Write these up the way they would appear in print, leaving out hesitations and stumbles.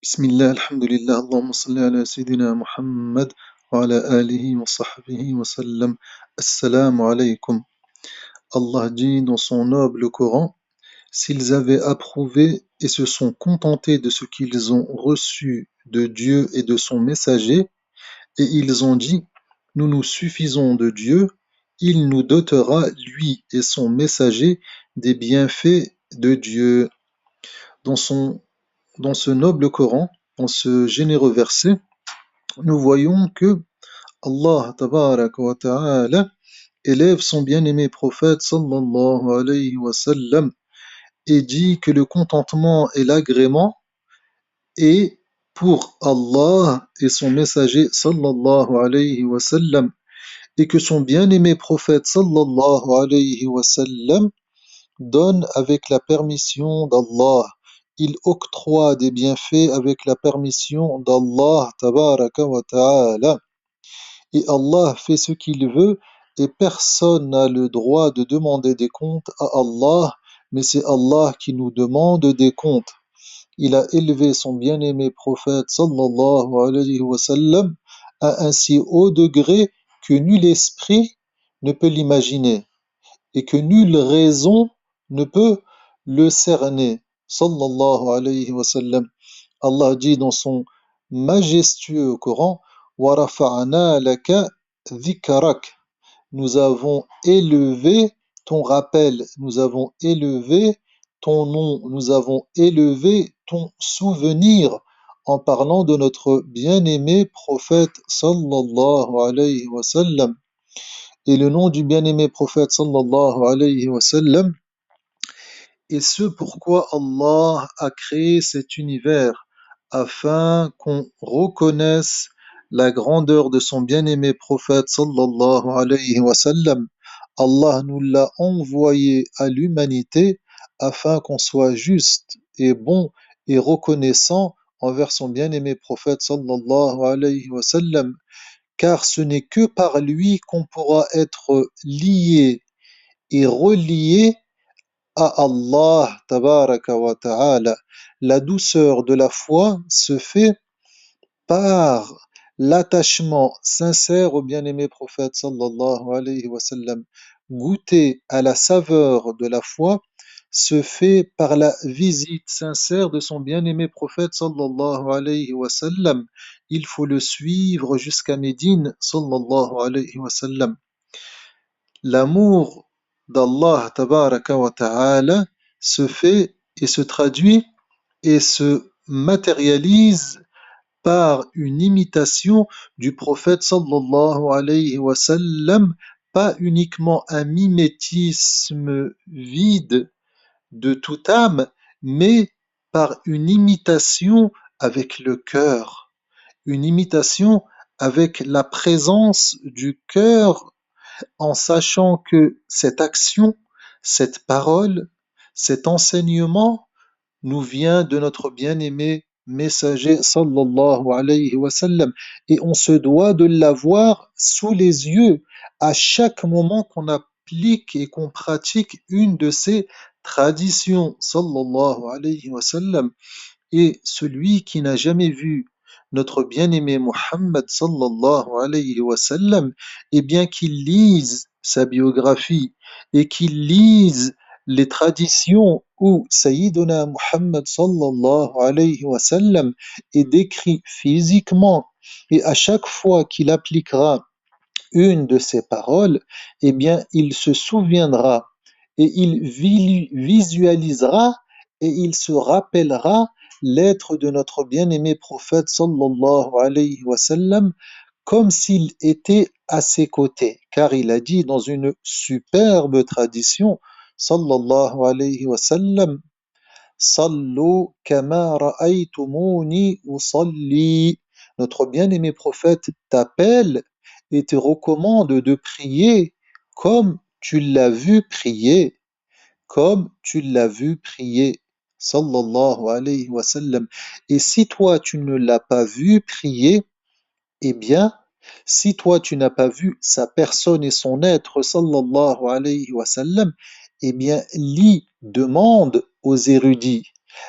بسم الله الحمد لله اللهم صل على سيدنا محمد وعلى آله وصحبه وسلم. Assalamu alaykum. Allah dit dans son noble Coran, s'ils avaient approuvé et se sont contentés de ce qu'ils ont reçu de Dieu et de son messager, et ils ont dit, nous nous suffisons de Dieu, il nous dotera, lui et son messager, des bienfaits de Dieu. Dans son Dans ce noble Coran, dans ce généreux verset, nous voyons que Allah tabaraka wa ta'ala élève son bien-aimé prophète sallallahu alayhi wa sallam et dit que le contentement et l'agrément est pour Allah et son messager sallallahu alayhi wa sallam et que son bien-aimé prophète sallallahu alayhi wa sallam donne avec la permission d'Allah. Il octroie des bienfaits avec la permission d'Allah tabaraka wa ta'ala. Et Allah fait ce qu'il veut et personne n'a le droit de demander des comptes à Allah, mais c'est Allah qui nous demande des comptes. Il a élevé son bien-aimé prophète sallallahu alayhi wa sallam à un si haut degré que nul esprit ne peut l'imaginer et que nulle raison ne peut le cerner. Sallallahu alayhi wa sallam. Allah dit dans son majestueux Coran, وَرَفَعْنَا لَكَ ذِكْرَكَ. Nous avons élevé ton rappel, nous avons élevé ton nom, nous avons élevé ton souvenir en parlant de notre bien-aimé prophète sallallahu alayhi wa sallam. Et le nom du bien-aimé prophète sallallahu alayhi wa sallam est ce pourquoi Allah a créé cet univers afin qu'on reconnaisse la grandeur de son bien-aimé prophète sallallahu alayhi wa sallam. Allah nous l'a envoyé à l'humanité afin qu'on soit juste et bon et reconnaissant envers son bien-aimé prophète sallallahu alayhi wa sallam, car ce n'est que par lui qu'on pourra être lié et relié à Allah tabaraka wa ta'ala. La douceur de la foi se fait par l'attachement sincère au bien-aimé prophète sallallahu alayhi wa sallam. Goûter à la saveur de la foi se fait par la visite sincère de son bien-aimé prophète sallallahu alayhi wa sallam. Il faut le suivre jusqu'à Médine sallallahu alayhi wa sallam. L'amour d'Allah tabaraka wa ta'ala se fait et se traduit et se matérialise par une imitation du prophète sallallahu alayhi wa sallam, pas uniquement un mimétisme vide de toute âme, mais par une imitation avec le cœur, une imitation avec la présence du cœur, en sachant que cette action, cette parole, cet enseignement nous vient de notre bien-aimé messager sallallahu alayhi wa sallam et on se doit de l'avoir sous les yeux à chaque moment qu'on applique et qu'on pratique une de ces traditions sallallahu alayhi wa sallam. Et celui qui n'a jamais vu notre bien-aimé Muhammad sallallahu alayhi wa sallam, eh bien qu'il lise sa biographie et qu'il lise les traditions où Sayyiduna Muhammad sallallahu alayhi wa sallam est décrit physiquement, et à chaque fois qu'il appliquera une de ces paroles, eh bien il se souviendra et il visualisera et il se rappellera l'être de notre bien-aimé prophète sallallahu alayhi wa sallam comme s'il était à ses côtés, car il a dit dans une superbe tradition sallallahu alayhi wa sallam, Sallu kama ra'aytumuni usalli. Notre bien-aimé prophète t'appelle et te recommande de prier comme tu l'as vu prier, comme tu l'as vu prier, sallallahu alayhi wa sallam. Et si toi tu ne l'as pas vu prier, eh bien, si toi tu n'as pas vu sa personne et son être, sallallahu alayhi wa sallam, eh bien, lis, demande aux érudits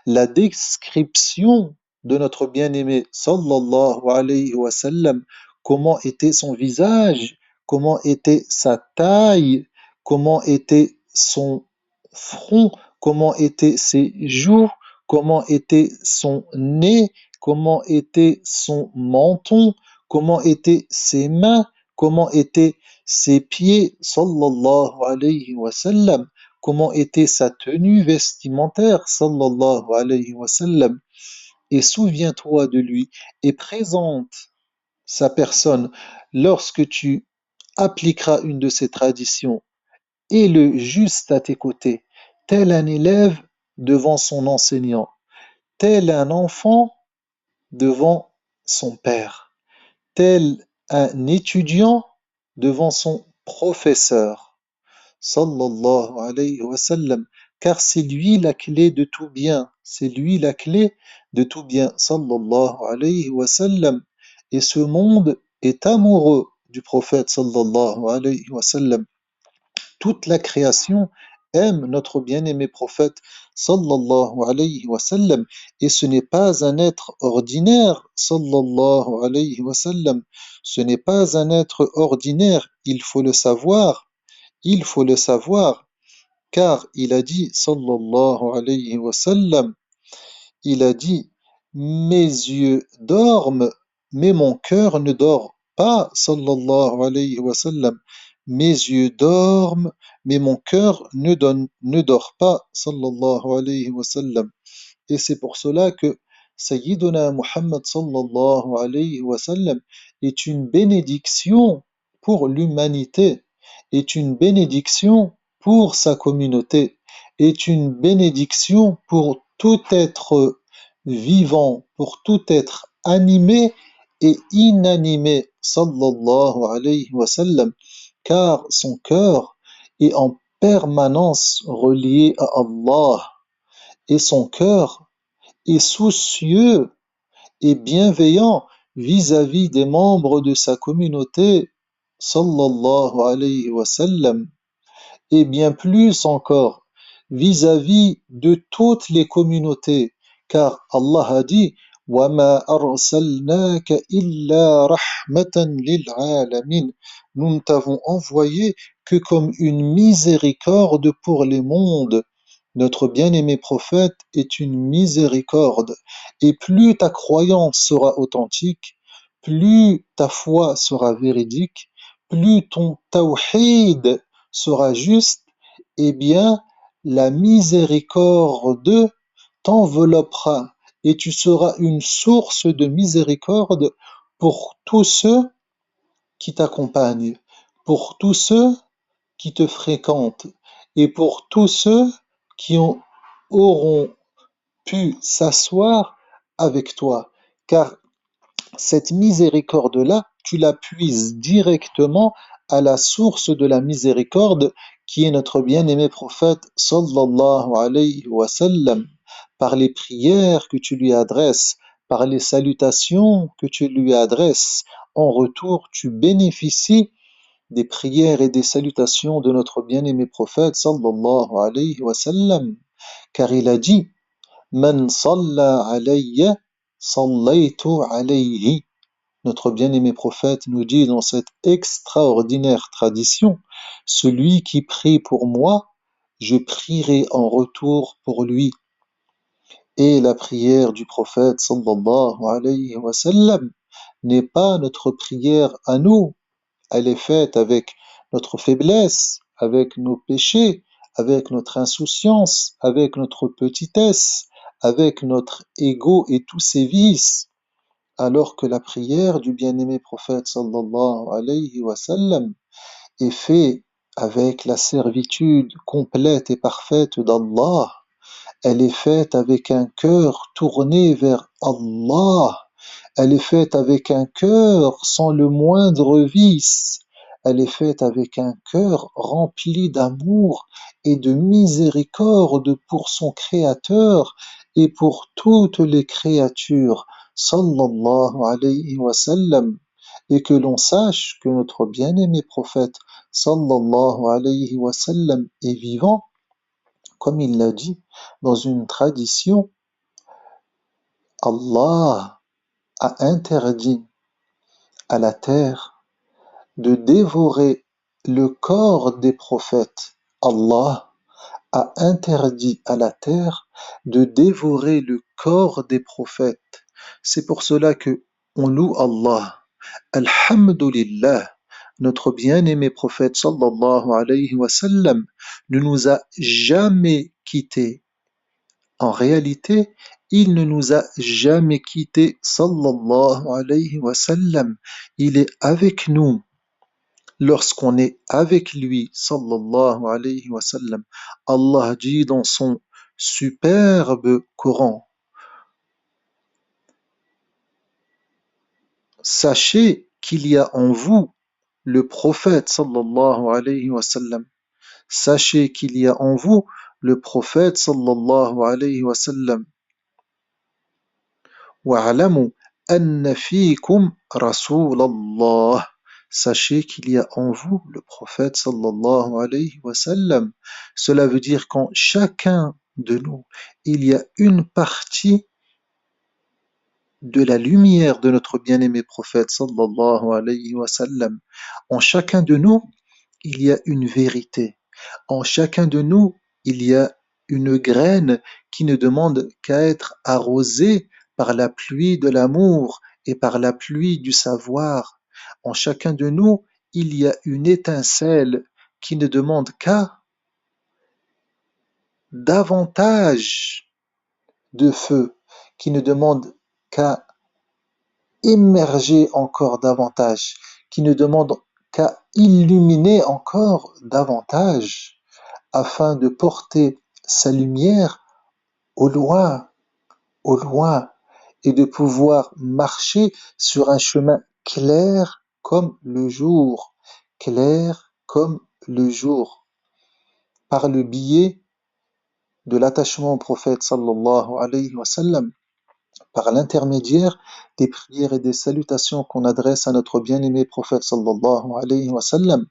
la description de notre bien-aimé sallallahu alayhi wa sallam, comment était son visage, comment était sa taille, comment était son front, comment étaient ses joues, comment était son nez, comment était son menton, comment étaient ses mains, comment étaient ses pieds, sallallahu alayhi wa sallam, comment était sa tenue vestimentaire, sallallahu alayhi wa sallam, et souviens-toi de lui et présente sa personne lorsque tu appliqueras une de ses traditions et le juste à tes côtés, tel un élève devant son enseignant, tel un enfant devant son père, tel un étudiant devant son professeur. Sallallahu alayhi wa sallam, car c'est lui la clé de tout bien, c'est lui la clé de tout bien, sallallahu alayhi wa sallam. Et ce monde est amoureux du prophète, sallallahu alayhi wa sallam. Toute la création aime notre bien-aimé prophète, sallallahu alayhi wa sallam, et ce n'est pas un être ordinaire, sallallahu alayhi wa sallam. Ce n'est pas un être ordinaire, il faut le savoir, car il a dit, sallallahu alayhi wa sallam, il a dit, mes yeux dorment, mais mon cœur ne dort pas, sallallahu alayhi wa sallam. Mes yeux dorment, mais mon cœur ne dort pas, sallallahu alayhi wa sallam. Et c'est pour cela que Sayyiduna Muhammad sallallahu alayhi wa sallam est une bénédiction pour l'humanité, est une bénédiction pour sa communauté, est une bénédiction pour tout être vivant, pour tout être animé et inanimé, sallallahu alayhi wa sallam, car son cœur est en permanence relié à Allah et son cœur est soucieux et bienveillant vis-à-vis des membres de sa communauté, sallallahu alayhi wa sallam, et bien plus encore vis-à-vis de toutes les communautés, car Allah a dit وَمَا أَرْسَلْنَاكَ إِلَّا رَحْمَةً لِلْعَالَمِينَ. Nous ne t'avons envoyé que comme une miséricorde pour les mondes. Notre bien-aimé prophète est une miséricorde, et plus ta croyance sera authentique, plus ta foi sera véridique, plus ton tawhid sera juste, eh bien, la miséricorde t'enveloppera et tu seras une source de miséricorde pour tous ceux qui t'accompagnent, pour tous ceux qui te fréquentent et pour tous ceux qui auront pu s'asseoir avec toi. Car cette miséricorde-là, tu la puises directement à la source de la miséricorde qui est notre bien-aimé prophète sallallahu alayhi wa sallam, par les prières que tu lui adresses, par les salutations que tu lui adresses. En retour, tu bénéficies des prières et des salutations de notre bien-aimé prophète sallallahu alayhi wa sallam, car il a dit Man salla alayya sallaytu alayhi. Notre bien-aimé prophète nous dit dans cette extraordinaire tradition, celui qui prie pour moi, je prierai en retour pour lui. Et la prière du prophète sallallahu alayhi wa sallam n'est pas notre prière à nous, elle est faite avec notre faiblesse, avec nos péchés, avec notre insouciance, avec notre petitesse, avec notre ego et tous ses vices, alors que la prière du bien-aimé prophète sallallahu alayhi wa sallam est faite avec la servitude complète et parfaite d'Allah. Elle est faite avec un cœur tourné vers Allah. Elle est faite avec un cœur sans le moindre vice. Elle est faite avec un cœur rempli d'amour et de miséricorde pour son Créateur et pour toutes les créatures, sallallahu alayhi wa sallam. Et que l'on sache que notre bien-aimé prophète, sallallahu alayhi wa sallam, est vivant, comme il l'a dit dans une tradition Allah a interdit à la terre de dévorer le corps des prophètes. Allah a interdit à la terre de dévorer le corps des prophètes. C'est pour cela que on loue Allah. Alhamdulillah, notre bien-aimé prophète sallallahu alayhi wa sallam ne nous a jamais quittés. En réalité, il ne nous a jamais quittés sallallahu alayhi wa sallam. Il est avec nous. Lorsqu'on est avec lui, sallallahu alayhi wa sallam, Allah dit dans son superbe Coran, sachez qu'il y a en vous le prophète, sallallahu alayhi wa sallam. Sachez qu'il y a en vous le prophète, sallallahu alayhi wa sallam. وَاعْلَمُوا أَنَّ فِيكُمْ رَسُولَ اللَّهِ. Sachez qu'il y a en vous le prophète sallallahu alayhi wa sallam. Cela veut dire qu'en chacun de nous, il y a une partie de la lumière de notre bien-aimé prophète sallallahu alayhi wa sallam. En chacun de nous, il y a une vérité. En chacun de nous, il y a une graine qui ne demande qu'à être arrosée par la pluie de l'amour et par la pluie du savoir. En chacun de nous, il y a une étincelle qui ne demande qu'à davantage de feu, qui ne demande qu'à émerger encore davantage, qui ne demande qu'à illuminer encore davantage, afin de porter sa lumière au loin, au loin, et de pouvoir marcher sur un chemin clair comme le jour, clair comme le jour, par le biais de l'attachement au prophète sallallahu alayhi wa sallam, par l'intermédiaire des prières et des salutations qu'on adresse à notre bien-aimé prophète sallallahu alayhi wa sallam,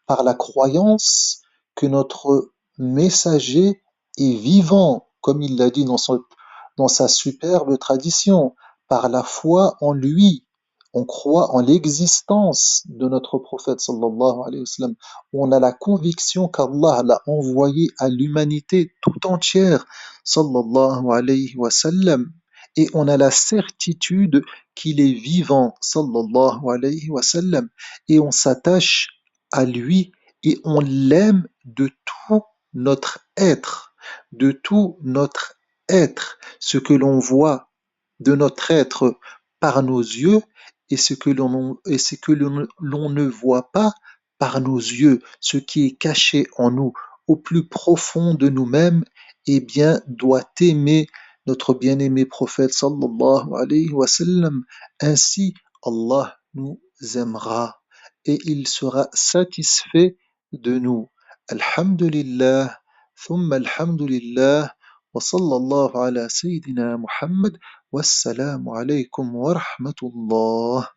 par la croyance que notre messager est vivant, comme il l'a dit dans sa superbe tradition, par la foi en lui. On croit en l'existence de notre prophète sallallahu alayhi wa sallam. On a la conviction qu'Allah l'a envoyé à l'humanité tout entière sallallahu alayhi wa sallam. Et on a la certitude qu'il est vivant sallallahu alayhi wa sallam. Et on s'attache à lui et on l'aime de tout notre être, de tout notre être, ce que l'on voit de notre être par nos yeux et ce que l'on ne voit pas par nos yeux, ce qui est caché en nous, au plus profond de nous-mêmes, eh bien, doit aimer notre bien-aimé prophète sallallahu alayhi wa sallam. Ainsi, Allah nous aimera et il sera satisfait de nous. Alhamdulillah, thumma alhamdulillah, wa sallallahu ala sayyidina Muhammad, wassalamu alaykum wa rahmatullah.